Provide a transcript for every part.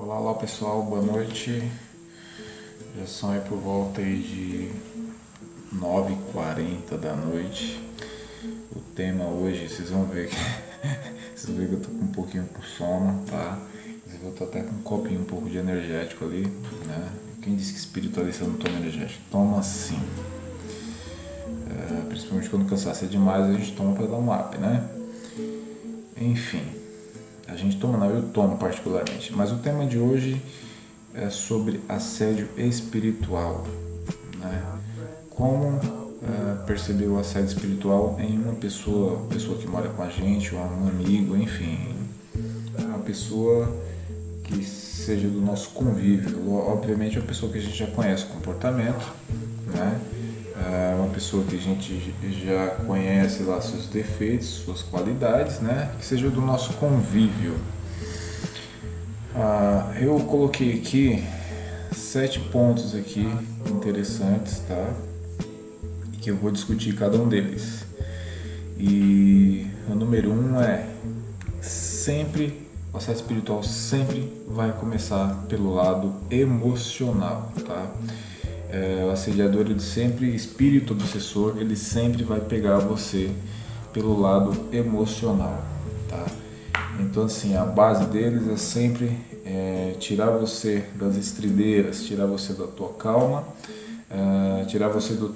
Olá, olá pessoal, boa noite. Já são aí por volta aí de 9h40 da noite. O tema hoje, vocês vão ver que vocês vão ver que eu tô com um pouquinho com sono, tá? Vocês vão estar até com um copinho um pouco de energético ali, né? Quem disse que espiritualista não toma energético? Toma sim. Principalmente quando o cansaço é demais, a gente toma para dar um up, né? Enfim, a gente toma não, eu tomo particularmente. Mas o tema de hoje é sobre assédio espiritual, né? Como perceber o assédio espiritual em uma pessoa que mora com a gente, ou um amigo, enfim, uma pessoa que seja do nosso convívio. Obviamente é uma pessoa que a gente já conhece o comportamento, né? É uma pessoa que a gente já conhece lá seus defeitos, suas qualidades, né? Que seja do nosso convívio. Eu coloquei aqui 7 pontos aqui interessantes, tá? E que eu vou discutir cada um deles. E o número 1 é o assédio espiritual sempre vai começar pelo lado emocional, tá? O assediador, ele sempre, espírito obsessor, ele sempre vai pegar você pelo lado emocional, tá? Então assim, a base deles é sempre tirar você das estrideiras, tirar você da tua calma, tirar você do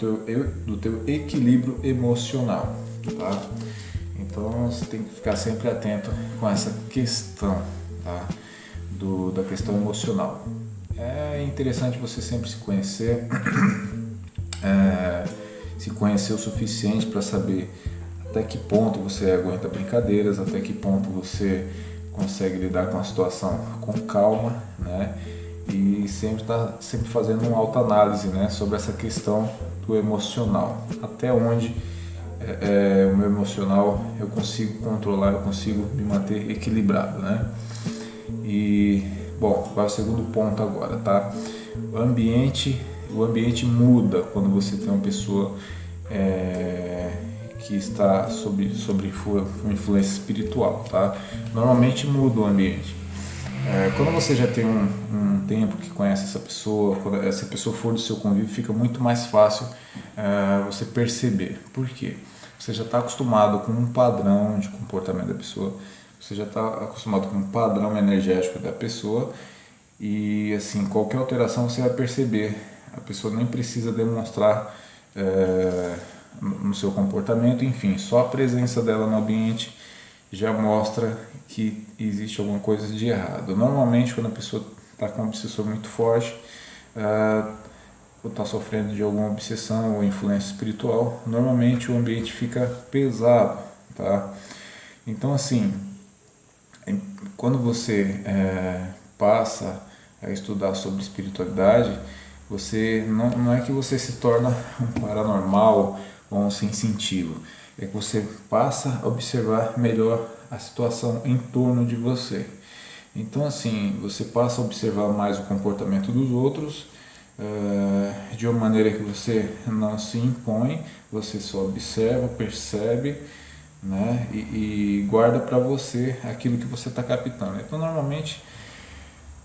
teu equilíbrio emocional, tá? Então você tem que ficar sempre atento com essa questão, tá? Da questão emocional. É interessante você sempre se conhecer, se conhecer o suficiente para saber até que ponto você aguenta brincadeiras, até que ponto você consegue lidar com a situação com calma, né? E sempre fazendo uma autoanálise, né, sobre essa questão do emocional. Até onde o meu emocional eu consigo controlar, eu consigo me manter equilibrado, né? E, bom, vai o segundo ponto agora, tá? O ambiente muda quando você tem uma pessoa que está sob influência espiritual, tá? Normalmente muda o ambiente. Quando você já tem um tempo que conhece essa pessoa, quando essa pessoa for do seu convívio, fica muito mais fácil você perceber. Por quê? Você já está acostumado com um padrão de comportamento da pessoa, você já está acostumado com um padrão energético da pessoa e assim, qualquer alteração você vai perceber. A pessoa nem precisa demonstrar no seu comportamento, enfim, só a presença dela no ambiente já mostra que existe alguma coisa de errado. Normalmente, quando a pessoa está com um obsessor muito forte, ou está sofrendo de alguma obsessão ou influência espiritual, normalmente o ambiente fica pesado, tá? Então, assim, quando você passa a estudar sobre espiritualidade, você não é que você se torna um paranormal ou um sensitivo, é que você passa a observar melhor a situação em torno de você. Então assim, você passa a observar mais o comportamento dos outros de uma maneira que você não se impõe, você só observa, percebe, né, e guarda para você aquilo que você está captando. Então normalmente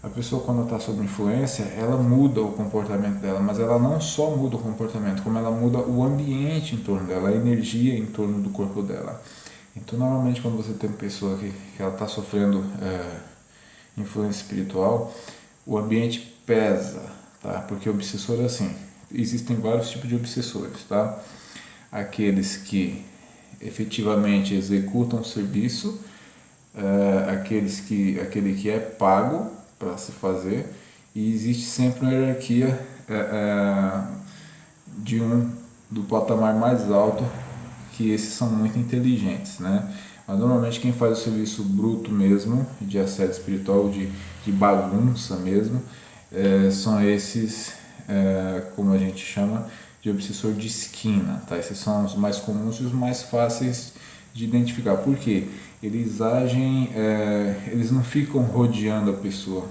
a pessoa, quando está sob influência, ela muda o comportamento dela, mas ela não só muda o comportamento, como ela muda o ambiente em torno dela, a energia em torno do corpo dela. Então, normalmente, quando você tem uma pessoa que ela está sofrendo influência espiritual, o ambiente pesa, tá? Porque o obsessor é assim, existem vários tipos de obsessores, tá? Aqueles que efetivamente executam o serviço, aquele que é pago para se fazer, e existe sempre uma hierarquia do patamar mais alto, que esses são muito inteligentes, né? Mas normalmente quem faz o serviço bruto mesmo, de assédio espiritual, de bagunça mesmo, são esses, como a gente chama, de obsessor de esquina, tá? Esses são os mais comuns e os mais fáceis de identificar. Por quê? Eles agem, eles não ficam rodeando a pessoa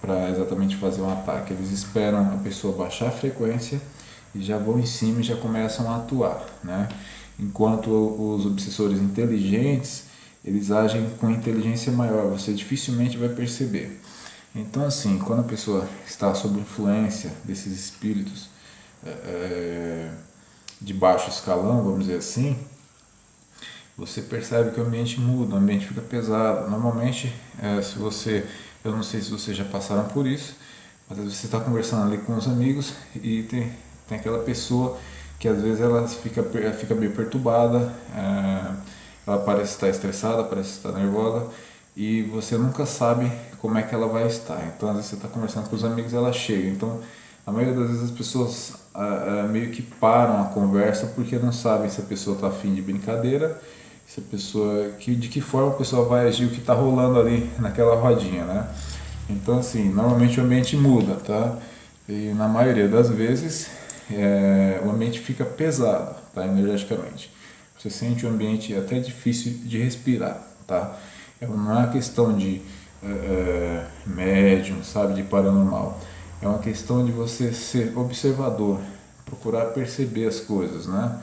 para exatamente fazer um ataque, eles esperam a pessoa baixar a frequência e já vão em cima e já começam a atuar, né? Enquanto os obsessores inteligentes, eles agem com inteligência maior, você dificilmente vai perceber. Então, assim, quando a pessoa está sob influência desses espíritos de baixo escalão, vamos dizer assim, você percebe que o ambiente muda, o ambiente fica pesado. Normalmente, se você, eu não sei se vocês já passaram por isso, mas às vezes você está conversando ali com os amigos e tem aquela pessoa que às vezes ela fica meio perturbada, ela parece estar estressada, parece estar nervosa e você nunca sabe como é que ela vai estar. Então, às vezes você está conversando com os amigos e ela chega. Então, a maioria das vezes as pessoas meio que param a conversa porque não sabem se a pessoa está afim de brincadeira, se a pessoa, de que forma a pessoa vai agir, o que está rolando ali naquela rodinha, né? Então, assim, normalmente o ambiente muda, tá? E na maioria das vezes o ambiente fica pesado, tá? Energeticamente. Você sente o ambiente até difícil de respirar, tá? Não é uma questão de médium, sabe, de paranormal. É uma questão de você ser observador, procurar perceber as coisas, né?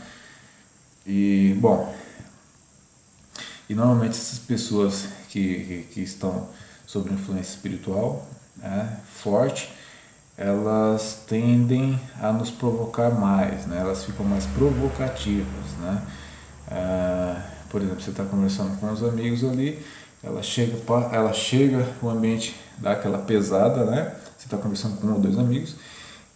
E, bom, normalmente essas pessoas que estão sob influência espiritual, né, forte, elas tendem a nos provocar mais, né? Elas ficam mais provocativas, né? Por exemplo, você está conversando com os amigos ali, ela chega, o ambiente dá aquela pesada, né? Você está conversando com um ou dois amigos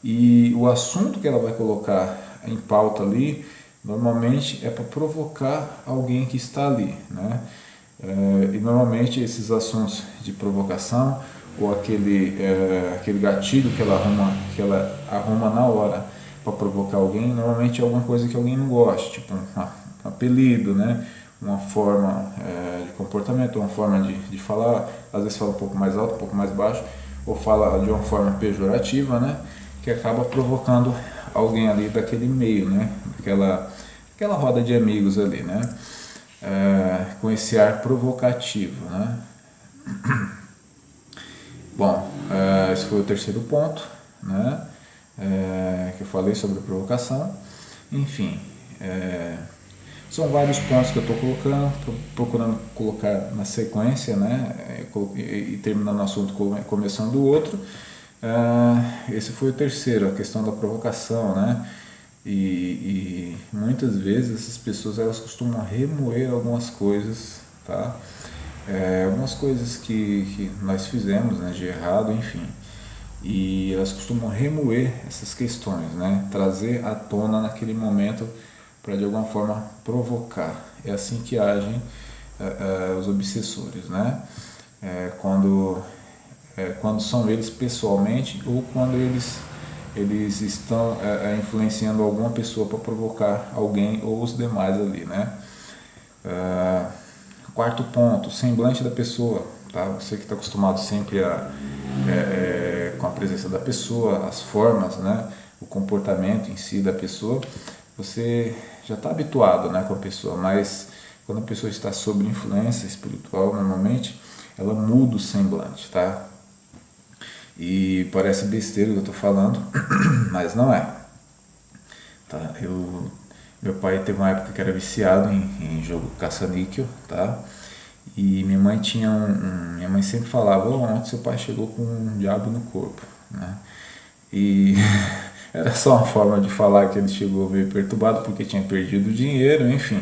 e o assunto que ela vai colocar em pauta ali, normalmente é para provocar alguém que está ali, né? E normalmente esses assuntos de provocação ou aquele gatilho que ela arruma na hora para provocar alguém, normalmente é alguma coisa que alguém não gosta, tipo um apelido, né? Uma forma de comportamento, uma forma de falar, às vezes fala um pouco mais alto, um pouco mais baixo, ou fala de uma forma pejorativa, né? Que acaba provocando alguém ali daquele meio, né? Aquela roda de amigos ali, né? Com esse ar provocativo, né? Bom, esse foi o terceiro ponto, né? Que eu falei sobre a provocação. Enfim, são vários pontos que eu estou colocando, estou procurando colocar na sequência, né? E terminando o assunto, começando o outro. Esse foi o terceiro, a questão da provocação, né? E muitas vezes essas pessoas elas costumam remoer algumas coisas, tá? Algumas coisas que nós fizemos, né, de errado, enfim. E elas costumam remoer essas questões, né? Trazer à tona naquele momento para de alguma forma provocar. É assim que agem os obsessores, né? Quando são eles pessoalmente ou quando eles estão influenciando alguma pessoa para provocar alguém ou os demais ali, né? Quarto ponto, semblante da pessoa, tá? Você que está acostumado sempre com a presença da pessoa, as formas, né? O comportamento em si da pessoa, você já está habituado, né, com a pessoa, mas quando a pessoa está sob influência espiritual, normalmente ela muda o semblante, tá? E parece besteira o que eu estou falando, mas não é. Tá? Meu pai teve uma época que era viciado em jogo caça-níquel, tá? E minha mãe minha mãe sempre falava, ontem seu pai chegou com um diabo no corpo, né? E era só uma forma de falar que ele chegou meio perturbado porque tinha perdido o dinheiro, enfim.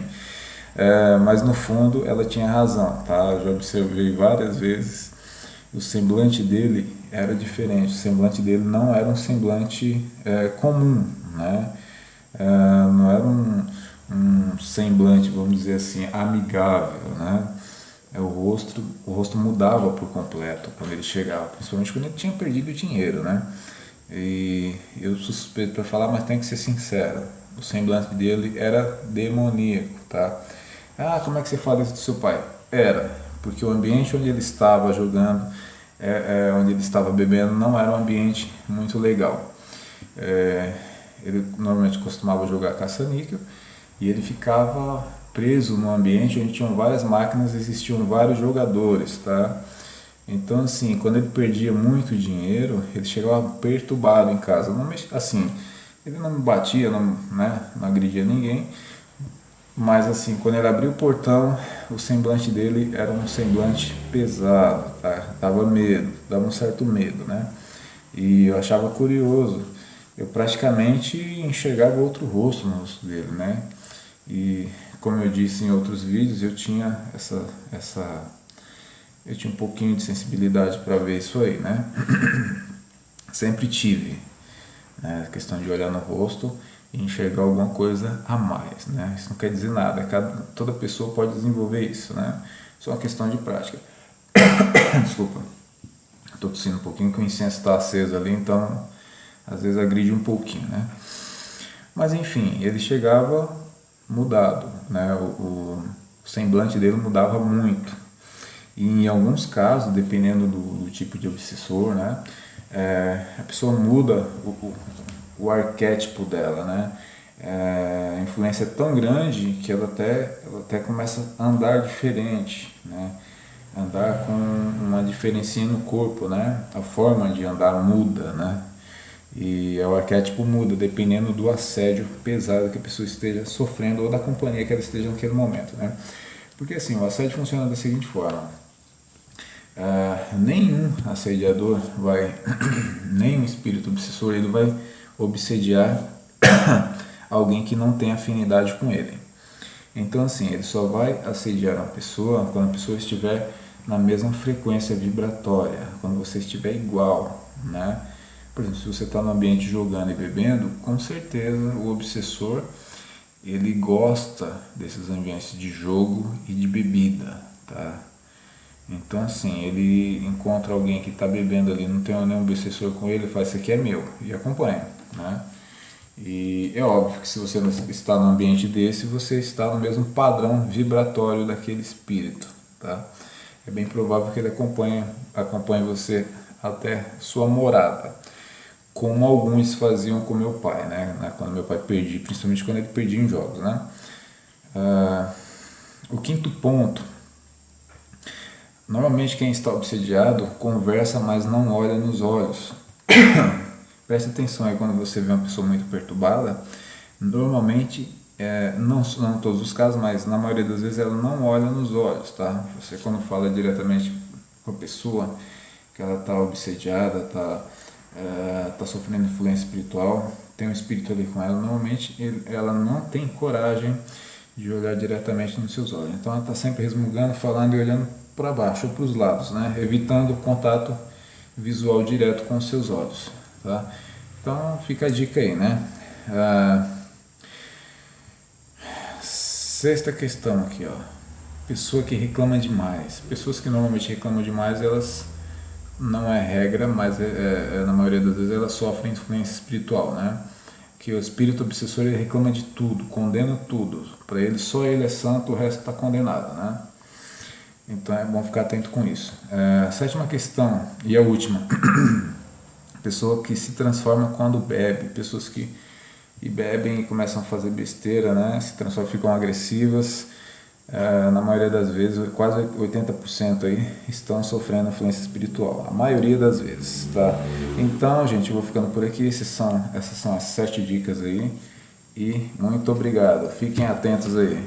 Mas no fundo ela tinha razão, tá? Eu já observei várias vezes. O semblante dele era diferente, o semblante dele não era um semblante comum, né? Não era um semblante, vamos dizer assim, amigável, né? O rosto mudava por completo quando ele chegava, principalmente quando ele tinha perdido o dinheiro, né? E eu suspeito para falar, mas tem que ser sincero, o semblante dele era demoníaco, tá? Como é que você fala isso do seu pai? Era, porque o ambiente onde ele estava jogando, onde ele estava bebendo, não era um ambiente muito legal. Ele normalmente costumava jogar caça-níquel e ele ficava preso num ambiente onde tinham várias máquinas, existiam vários jogadores, tá? Então, assim, quando ele perdia muito dinheiro, ele chegava perturbado em casa. Não, assim, ele não batia, não, né, não agredia ninguém, Mas assim, quando ele abriu o portão, o semblante dele era um semblante pesado, tá? Dava medo, dava um certo medo, né? E eu achava curioso. Eu praticamente enxergava outro rosto no rosto dele, né? E como eu disse em outros vídeos, eu tinha eu tinha um pouquinho de sensibilidade para ver isso aí, né? Sempre tive, né? A questão de olhar no rosto e enxergar alguma coisa a mais, né? Isso não quer dizer nada, toda pessoa pode desenvolver isso, né? Só uma questão de prática. Desculpa, estou tossindo um pouquinho que o incenso está aceso ali, então às vezes agride um pouquinho, né? Mas enfim, ele chegava mudado, né? O semblante dele mudava muito. E em alguns casos, dependendo do tipo de obsessor, né? A pessoa muda o arquétipo dela, né? A influência é tão grande que ela até começa a andar diferente, né? Andar com uma diferencinha no corpo, né? A forma de andar muda, né? E o arquétipo muda dependendo do assédio pesado que a pessoa esteja sofrendo ou da companhia que ela esteja naquele momento, né? Porque assim, o assédio funciona da seguinte forma: nenhum assediador vai, nenhum espírito obsessor, ele vai obsediar alguém que não tem afinidade com ele. Então assim, ele só vai assediar uma pessoa quando a pessoa estiver na mesma frequência vibratória, quando você estiver igual, né? Por exemplo, se você está no ambiente jogando e bebendo, com certeza o obsessor ele gosta desses ambientes de jogo e de bebida, tá? Então assim, ele encontra alguém que está bebendo ali, não tem nenhum obsessor com ele, faz isso aqui é meu e acompanha, né? E é óbvio que se você está num ambiente desse, você está no mesmo padrão vibratório daquele espírito, tá? É bem provável que ele acompanhe você até sua morada, como alguns faziam com meu pai, né? Quando meu pai perdia, principalmente quando ele perdia em jogos, né? O quinto ponto: normalmente quem está obsediado conversa, mas não olha nos olhos. Preste atenção aí quando você vê uma pessoa muito perturbada. Normalmente, não em todos os casos, mas na maioria das vezes ela não olha nos olhos, tá? Você quando fala diretamente com a pessoa que ela está obsediada, tá sofrendo influência espiritual, tem um espírito ali com ela, normalmente ela não tem coragem de olhar diretamente nos seus olhos. Então ela está sempre resmungando, falando e olhando para baixo ou para os lados, né? Evitando o contato visual direto com os seus olhos, tá? Então fica a dica aí, né? Sexta questão aqui, ó. Pessoa que reclama demais. Pessoas que normalmente reclamam demais, elas não é regra, mas na maioria das vezes elas sofrem influência espiritual, né? Que o espírito obsessor ele reclama de tudo, condena tudo. Para ele só ele é santo, o resto está condenado, né? Então é bom ficar atento com isso. Sétima questão e a última: pessoa que se transforma quando bebe. Pessoas que bebem e começam a fazer besteira, né? Se transformam, ficam agressivas. Na maioria das vezes, quase 80% aí estão sofrendo influência espiritual, a maioria das vezes, tá? Então, gente, eu vou ficando por aqui. Essas são as 7 dicas aí e muito obrigado. Fiquem atentos aí.